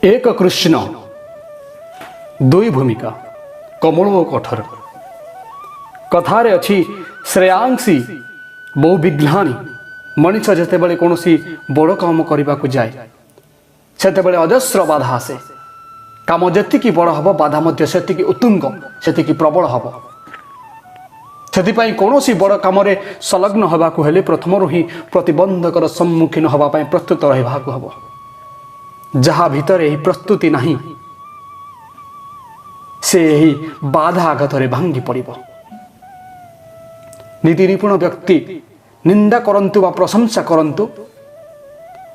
एक कृष्ण दुई भूमिका कमल और कठोर कथारे अच्छी श्रेयांसी बहु विघ्नानी मनीष जिते कौन बड़ काम करने को जाए से अजस्र बाधा आसे काम जी बड़ हम बाधा से उत्तुंग से प्रबल हम से कौन बड़ कम संलग्न होगाकू हेले प्रथम ही प्रतिबंधकर सम्मुखीन होगापी प्रस्तुत रहा हम जहाँ भीतर यही प्रस्तुति नहीं से यही बाधा आघात भांगी पड़ नीति निपुण व्यक्ति निंदा करंतु वा प्रशंसा करंतु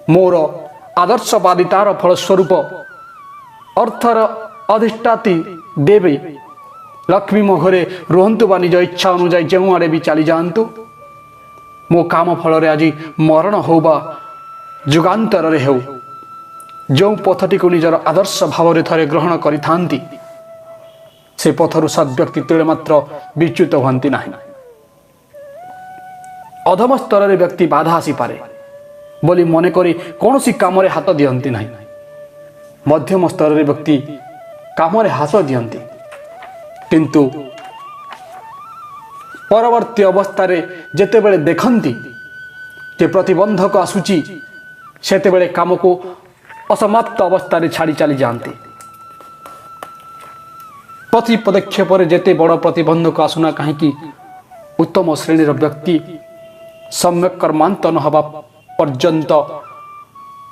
मोर आदर्शवादितार फलस्वरूप अर्थर अधिष्ठाती देवी लक्ष्मी मो घरे रुहतु बा निज इच्छा अनुजाई जो आड़े भी चली जातु मो काम फल आज मरण हो बा जुगांतर हो जो पथटी को निजर आदर्श भाव थे ग्रहण करि से पथरु सद्व्यक्ति मात्र विच्युत हमें ना अधम स्तर व्यक्ति बाधा आसी पारे बोली मन करी कौन सी काम हाथ दियंती नहीं मध्यम स्तर व्यक्ति काम हाथ दियंती किंतु परवर्ती अवस्था जेते बेले देखंती जे प्रतिबंधक आसुची सेते बेले काम को असमाप्त अवस्था छाड़ी चली जाती प्रति पदक्षेप जेते बड़ प्रतिबंधक आसुना कहीं उत्तम श्रेणी व्यक्ति सम्यक कर्मांत न हवा पर्यंत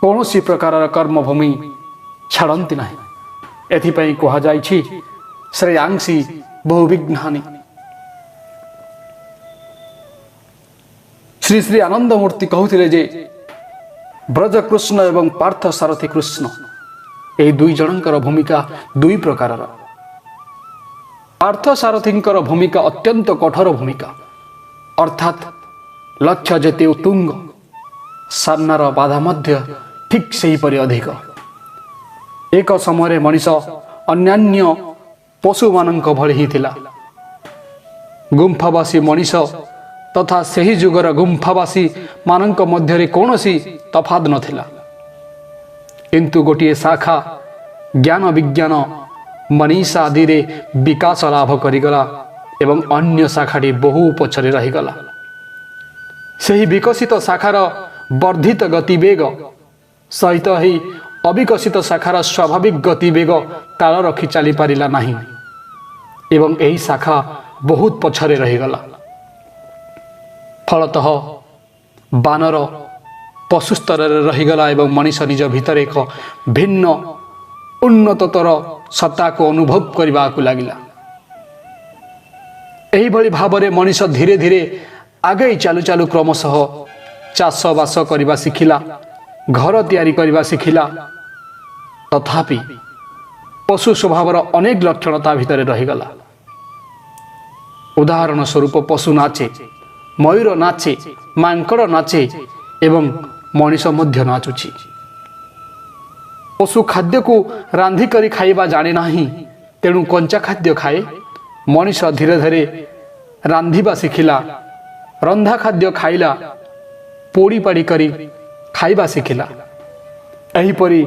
कौन सी प्रकार कर्मभूमि छाड़ती ना एथिपाई कहुई श्रेयांसी बहु विघ्नानी श्री श्री आनंदमूर्ति कहते जे ब्रज कृष्ण एवं पार्थ सारथी कृष्ण यही दुई जनकर भूमिका दुई प्रकार पार्थ सारथी भूमिका अत्यंत कठोर भूमिका अर्थात लक्ष्य जेते उत्तुंग सामनार बाधा मध्य ठीक से ही अधिक एक समय मनीष अन्यान्य पशु मानक भली ही थिला गुंफावासी मनीष तथा सही जुगर गुंफावासी मानक मध्य कौनसी तफात नथिला किंतु गोटे शाखा ज्ञान विज्ञान मनीषा आदि रे विकास लाभ करिगला एवं अन्य शाखाटी बहु पछरे रहीगला सही विकसित शाखार वर्धित गतिवेग सहित ही अविकसित शाखार स्वाभाविक गतिवेग ताल रखी चली पारिला नहीं एवं यही शाखा बहुत पछरे रहीगला फलतः बानर पशु स्तर रहीगला एवं मनीष निज भीतर एक भिन्न उन्नततर सत्ता को अनुभव करने को लगिला एही भली भावरे मनीष धीरे धीरे आगे चालू चालू क्रमशः चाष बास करने शिखिला घर तैयारी करने शिखिला तथापि पशु स्वभावर अनेक लक्षण ता भीतर रहीगला उदाहरण स्वरूप पशु नाचे मयूर नाचे मांकड़ नाचे एवं मनीष मध्य नाचुची पशु खाद्य को रांधि करी खाइबा जाने नाही तेणु कंचा खाद्य खाए मनीष धीरे धीरे रांधिबा शिखिला रंधा खाद्य खाइला पोड़ी पाड़ी करी खाइबा शिखिला एहीपरी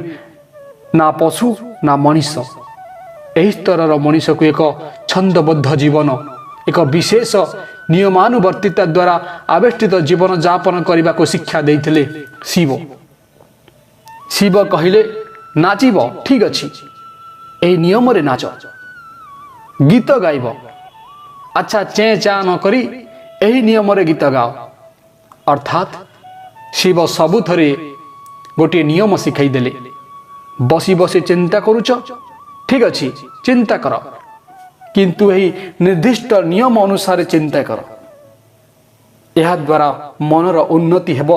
ना पशु ना मनीष एही स्तर मनीष को एक छंदबद्ध जीवन एक विशेष नियमानुवर्तिता द्वारा आवेष्टित जीवन यापन करने को शिक्षा देइथिले शिव शिव कहिले नाचिब ठीक अच्छी यही नियम रे नाच गीत गाइब अच्छा चे चा न करी यही नियम रे गीत गाओ अर्थात शिव सबुथरे गोटे नियम शिखाई देले बसी बसी चिंता करुच ठीक अच्छी चिंता कर किंतु यही निर्दिष्ट नियम अनुसार चिंता कर यह द्वारा मनर उन्नति हेब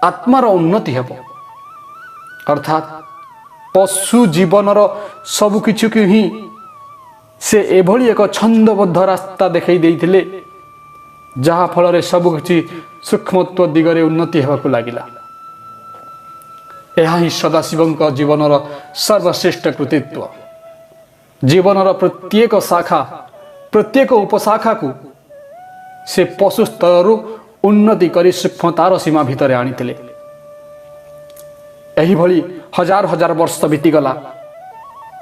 आत्मार उन्नति हेब अर्थात पशु जीवनर सबकिछु की ही से एभली एक छंदबद्ध रास्ता देखई देइथिले जहा फल रे सबकिछि सूक्ष्मत्व दिगरे उन्नति हेबाकु लागिला यह ही सदाशिवंक जीवनर सर्वश्रेष्ठ कृतित्व जीवनर प्रत्येक शाखा प्रत्येक उपशाखा को से पशु स्तर उन्नति करी सूक्ष्मतार सीमा भितर आनिथिले ଏହିଭଳି ହଜାର ହଜାର ବର୍ଷ ବିତିଗଲା,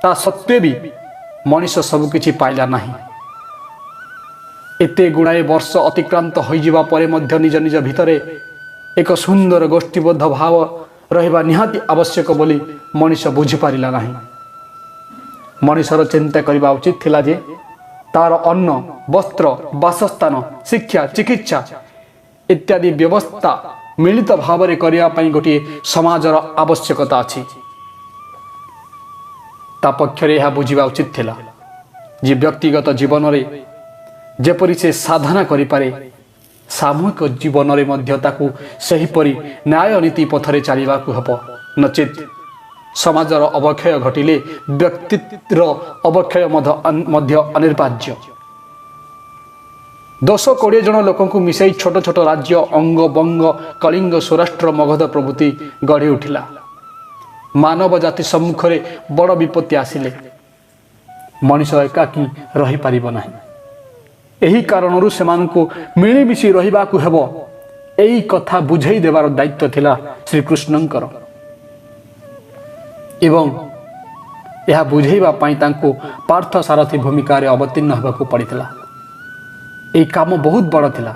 ତା ସତ୍ତ୍ୱେ ବି ମଣିଷ ସବୁକିଛି ପାଇଲା ନାହିଁ। ଏତେ ଗୁଡ଼ାଏ ବର୍ଷ ଅତିକ୍ରାନ୍ତ ହୋଇଯିବା ପରେ ମଧ୍ୟ ନିଜ ନିଜ ଭିତରେ ଏକ ସୁନ୍ଦର ଗୋଷ୍ଠୀବଦ୍ଧ ଭାବ ରହିବା ନିହାତି ଆବଶ୍ୟକ ବୋଲି ମଣିଷ ବୁଝିପାରିଲା ନାହିଁ। ମଣିଷର ଚିନ୍ତା କରିବା ଉଚିତ ଥିଲା ଯେ ତାର ଅନ୍ନ, ବସ୍ତ୍ର, ବାସସ୍ଥାନ, ଶିକ୍ଷା, ଚିକିତ୍ସା ଇତ୍ୟାଦି ବ୍ୟବସ୍ଥା ମିଳିତ ଭାବରେ କରିବା ପାଇଁ ଗୋଟିଏ ସମାଜର ଆବଶ୍ୟକତା ଅଛି। ତା ପକ୍ଷରେ ଏହା ବୁଝିବା ଉଚିତ ଥିଲା ଯେ ବ୍ୟକ୍ତିଗତ ଜୀବନରେ ଯେପରି ସେ ସାଧନା କରିପାରେ, ସାମୂହିକ ଜୀବନରେ ମଧ୍ୟ ତାକୁ ସେହିପରି ନ୍ୟାୟ ନୀତି ପଥରେ ଚାଲିବାକୁ ହେବ। ନଚେତ୍ ସମାଜର ଅବକ୍ଷୟ ଘଟିଲେ ବ୍ୟକ୍ତିର ଅବକ୍ଷୟ ମଧ୍ୟ ଅନିବାର୍ଯ୍ୟ। 10-20 ଜଣ ଲୋକଙ୍କୁ ମିଶାଇ ଛୋଟ ଛୋଟ ରାଜ୍ୟ ଅଙ୍ଗ, ବଙ୍ଗ, କଳିଙ୍ଗ, ସୌରାଷ୍ଟ୍ର, ମଗଧ ପ୍ରଭୃତି ଗଢ଼ି ଉଠିଲା। ମାନବ ଜାତି ସମ୍ମୁଖରେ ବଡ଼ ବିପତ୍ତି ଆସିଲେ ମଣିଷ ଏକାକୀ ରହିପାରିବ ନାହିଁ। ଏହି କାରଣରୁ ସେମାନଙ୍କୁ ମିଳିମିଶି ରହିବାକୁ ହେବ, ଏହି କଥା ବୁଝାଇ ଦେବାର ଦାୟିତ୍ୱ ଥିଲା ଶ୍ରୀକୃଷ୍ଣଙ୍କର। ଏବଂ ଏହା ବୁଝାଇବା ପାଇଁ ତାଙ୍କୁ ପାର୍ଥ ସାରଥୀ ଭୂମିକାରେ ଅବତୀର୍ଣ୍ଣ ହେବାକୁ ପଡ଼ିଥିଲା। ଏହି କାମ ବହୁତ ବଡ଼ ଥିଲା,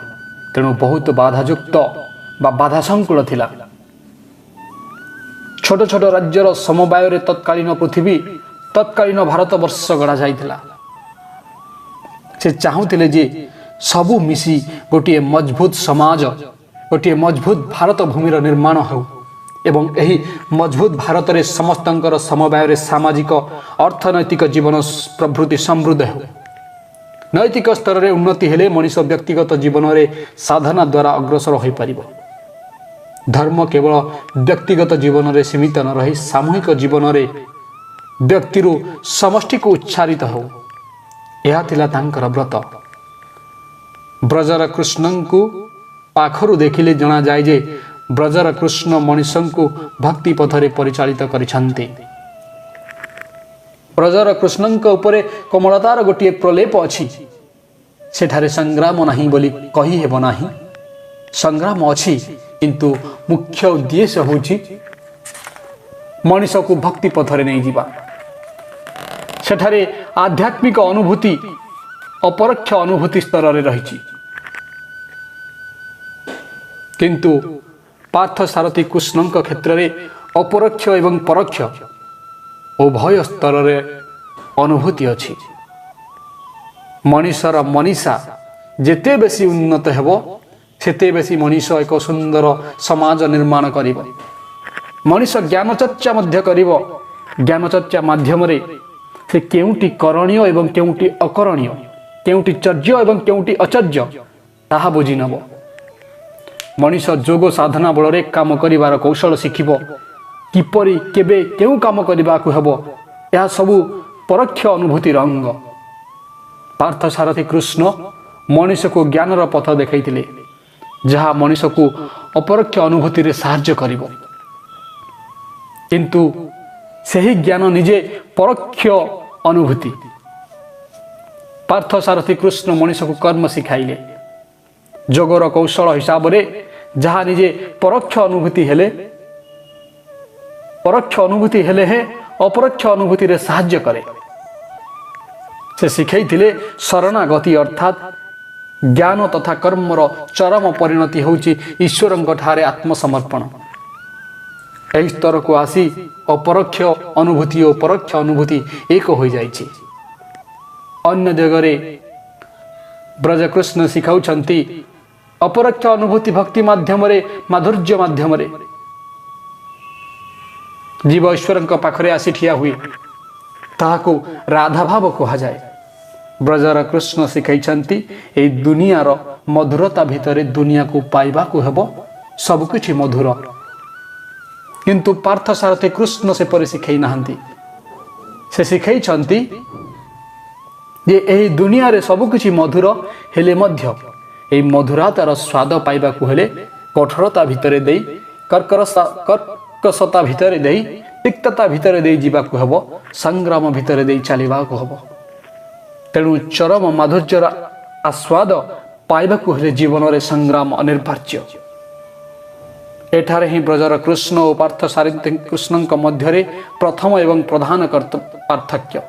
ତେଣୁ ବହୁତ ବାଧାଯୁକ୍ତ ବା ବାଧାସଙ୍କୁଳ ଥିଲା। ଛୋଟ ଛୋଟ ରାଜ୍ୟର ସମବାୟରେ ତତ୍କାଳୀନ ପୃଥିବୀ, ତତ୍କାଳୀନ ଭାରତବର୍ଷ ଗଢ଼ାଯାଇଥିଲା। ସେ ଚାହୁଁଥିଲେ ଯେ ସବୁ ମିଶି ଗୋଟିଏ ମଜବୁତ ସମାଜ, ଗୋଟିଏ ମଜବୁତ ଭାରତ ଭୂମିର ନିର୍ମାଣ ହେଉ ଏବଂ ଏହି ମଜବୁତ ଭାରତରେ ସମସ୍ତଙ୍କର ସମବାୟରେ ସାମାଜିକ, ଅର୍ଥନୈତିକ ଜୀବନ ପ୍ରଭୃତି ସମୃଦ୍ଧ ହେଉ। ନୈତିକ ସ୍ତରରେ ଉନ୍ନତି ହେଲେ ମଣିଷ ବ୍ୟକ୍ତିଗତ ଜୀବନରେ ସାଧନା ଦ୍ୱାରା ଅଗ୍ରସର ହୋଇପାରିବ। ଧର୍ମ କେବଳ ବ୍ୟକ୍ତିଗତ ଜୀବନରେ ସୀମିତ ନ ରହି ସାମୂହିକ ଜୀବନରେ ବ୍ୟକ୍ତିରୁ ସମଷ୍ଟିକୁ ଉଚ୍ଚାରିତ ହେଉ, ଏହା ଥିଲା ତାଙ୍କର ବ୍ରତ। ବ୍ରଜର କୃଷ୍ଣଙ୍କୁ ପାଖରୁ ଦେଖିଲେ ଜଣାଯାଏ ଯେ ବ୍ରଜର କୃଷ୍ଣ ମଣିଷଙ୍କୁ ଭକ୍ତି ପଥରେ ପରିଚାଳିତ କରିଛନ୍ତି। ବ୍ରଜର କୃଷ୍ଣଙ୍କ ଉପରେ କୋମଳତାର ଗୋଟିଏ ପ୍ରଲେପ ଅଛି। ସେଠାରେ ସଂଗ୍ରାମ ନାହିଁ ବୋଲି କହିହେବ ନାହିଁ। ସଂଗ୍ରାମ ଅଛି, କିନ୍ତୁ ମୁଖ୍ୟ ଉଦ୍ଦେଶ୍ୟ ହେଉଛି ମଣିଷକୁ ଭକ୍ତି ପଥରେ ନେଇଯିବା। ସେଠାରେ ଆଧ୍ୟାତ୍ମିକ ଅନୁଭୂତି ଅପରୋକ୍ଷ ଅନୁଭୂତି ସ୍ତରରେ ରହିଛି। କିନ୍ତୁ ପାର୍ଥ ସାରଥୀ କୃଷ୍ଣଙ୍କ କ୍ଷେତ୍ରରେ ଅପରୋକ୍ଷ ଏବଂ ପରୋକ୍ଷ ଉଭୟ ସ୍ତରରେ ଅନୁଭୂତି ଅଛି। ମଣିଷର ମନୀଷା ଯେତେ ବେଶୀ ଉନ୍ନତ ହେବ, ସେତେ ବେଶୀ ମଣିଷ ଏକ ସୁନ୍ଦର ସମାଜ ନିର୍ମାଣ କରିବ। ମଣିଷ ଜ୍ଞାନଚର୍ଚ୍ଚା ମଧ୍ୟ କରିବ। ଜ୍ଞାନଚର୍ଚ୍ଚା ମାଧ୍ୟମରେ ସେ କେଉଁଟି କରଣୀୟ ଏବଂ କେଉଁଟି ଅକରଣୀୟ, କେଉଁଟି ଚର୍ଯ୍ୟ ଏବଂ କେଉଁଟି ଅଚର୍ଯ୍ୟ ତାହା ବୁଝି ନେବ। ମଣିଷ ଯୋଗ ସାଧନା ବଳରେ କାମ କରିବାର କୌଶଳ ଶିଖିବ। କିପରି କେବେ କେଉଁ କାମ କରିବାକୁ ହେବ, ଏହା ସବୁ ପରୋକ୍ଷ ଅନୁଭୂତିର ଅଙ୍ଗ। ପାର୍ଥ ସାରଥୀ କୃଷ୍ଣ ମଣିଷକୁ ଜ୍ଞାନର ପଥ ଦେଖାଇଥିଲେ, ଯାହା ମଣିଷକୁ ଅପରୋକ୍ଷ ଅନୁଭୂତିରେ ସାହାଯ୍ୟ କରିବ। କିନ୍ତୁ ସେହି ଜ୍ଞାନ ନିଜେ ପରୋକ୍ଷ ଅନୁଭୂତି। ପାର୍ଥ ସାରଥୀ କୃଷ୍ଣ ମଣିଷକୁ କର୍ମ ଶିଖାଇଲେ। ଯୋଗର କୌଶଳ ହିସାବରେ ଯାହା ନିଜେ ପରୋକ୍ଷ ଅନୁଭୂତି ହେଲେ ହିଁ ଅପରୋକ୍ଷ ଅନୁଭୂତିରେ ସାହାଯ୍ୟ କରେ। ସେ ଶିଖାଇଥିଲେ ଶରଣାଗତି ଅର୍ଥାତ୍ ଜ୍ଞାନ ତଥା କର୍ମର ଚରମ ପରିଣତି ହେଉଛି ଈଶ୍ୱରଙ୍କ ଠାରେ ଆତ୍ମସମର୍ପଣ। ଏହି ସ୍ତରକୁ ଆସି ଅପରୋକ୍ଷ ଅନୁଭୂତି ଓ ପରୋକ୍ଷ ଅନୁଭୂତି ଏକ ହୋଇଯାଇଛି। ଅନ୍ୟ ଦିଗରେ ବ୍ରଜକୃଷ୍ଣ ଶିଖାଉଛନ୍ତି ଅପରୋକ୍ଷ ଅନୁଭୂତି ଭକ୍ତି ମାଧ୍ୟମରେ, ମାଧୁର୍ଯ୍ୟ ମାଧ୍ୟମରେ ଜୀବ ଈଶ୍ୱରଙ୍କ ପାଖରେ ଆସି ଠିଆ ହୁଏ। ତାହାକୁ ରାଧାଭାବ କୁହାଯାଏ। ବ୍ରଜର କୃଷ୍ଣ ଶିଖାଇଛନ୍ତି ଏହି ଦୁନିଆର ମଧୁରତା ଭିତରେ ଦୁନିଆକୁ ପାଇବାକୁ ହେବ ସବୁକିଛି ମଧୁର। କିନ୍ତୁ ପାର୍ଥ ସାରଥୀ କୃଷ୍ଣ ସେପରି ଶିଖାଇ ନାହାନ୍ତି। ସେ ଶିଖାଇଛନ୍ତି ଯେ ଏହି ଦୁନିଆରେ ସବୁକିଛି ମଧୁର ହେଲେ ମଧ୍ୟ ଏହି ମଧୁରତାର ସ୍ୱାଦ ପାଇବାକୁ ହେଲେ କଠୋରତା ଭିତରେ ଦେଇ, କର୍କଶତା ଭିତରେ ଦେଇ, ତିକ୍ତତା ଭିତରେ ଦେଇ ଯିବାକୁ ହେବ, ସଂଗ୍ରାମ ଭିତରେ ଦେଇ ଚାଲିବାକୁ ହେବ। ତେଣୁ ଚରମ ମାଧୁର୍ଯ୍ୟର ଆସ୍ୱାଦ ପାଇବାକୁ ହେଲେ ଜୀବନରେ ସଂଗ୍ରାମ ଅନିବାର୍ଯ୍ୟ। एठारे ही ब्रजर कृष्ण और पार्थ सारथी कृष्ण मध्य प्रथम एवं प्रधान पार्थक्य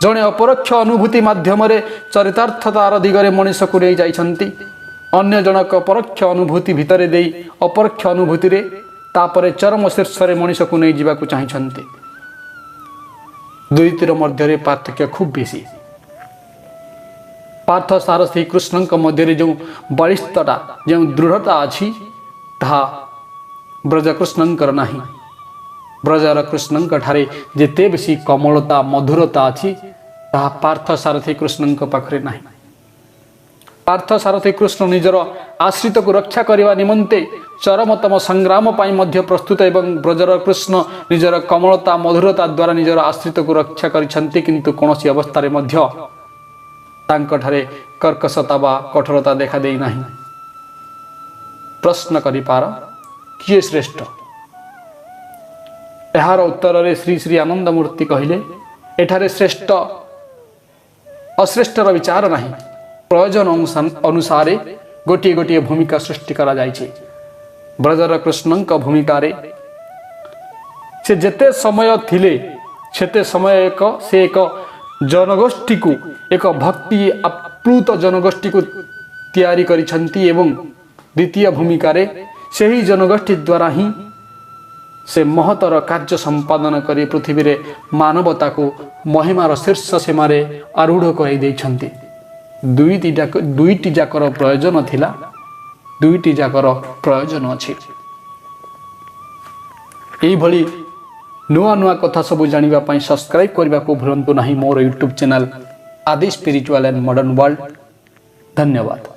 जड़े अपरोक्ष अनुभूति माध्यम चरितार्थतार दिगरे मनीष को नहीं जाइछन्ति अन्य जनक परोक्ष अनुभूति भितर दे अपरोक्ष अनुभूति रे तापरे चरम शीर्ष मनीष को नहीं जावाक चाहिए दुईतिर मध्य पार्थक्य खूब बेसी पार्थ सारथी कृष्ण मध्य जो बलिष्ठता जो दृढ़ता अच्छी ताहा ब्रज कृष्णंकर नाही ब्रजर कृष्णंक ठारे जेते बेसी कमलता मधुरता अच्छी ताहा पार्थ सारथी कृष्ण पाखरे नाही पार्थ सारथी कृष्ण निजर आश्रित को रक्षा करने निमंते चरमतम संग्राम पाई मध्य प्रस्तुत एवं ब्रजर कृष्ण निजर कमलता मधुरता द्वारा निजर आश्रित को रक्षा करिछन्ति किंतु कोनोसी अवस्था मध्य तांकठारे कर्कशता बा कठोरता देखा देई नाही प्रश्न करिपार किए श्रेष्ठ एहार उत्तर रे श्री श्री आनंद मूर्ति कहिले एठारे श्रेष्ठ अश्रेष्ठर विचार नाही प्रयोजन अनुसार गोटे गोटे भूमिका सृष्टि करा जाइछे ब्रजर कृष्णंक भूमिका रे से जेते समय थिले सेते समय एक जनगोष्ठी को एक भक्ति आप्लुत जनगोष्ठी को तैयारी करिछन्ति एवं द्वितीय भूमिका रे सही जनगोष्ठी द्वारा ही से महतर कार्य संपादन करी पृथ्वी रे मानवता को महिमार शीर्ष सीमारे आरूढ़ कर देइछन्ति दुईटी जाकर प्रयोजन थिला दुईटी जाकर प्रयोजन अछि एई भली नुआ नुआ कथा सब जानिबा पई सब्सक्राइब करबा को भूलंतु नाही मोर यूट्यूब चैनल आदि स्पिरिचुअल एंड मॉडर्न वर्ल्ड। धन्यवाद।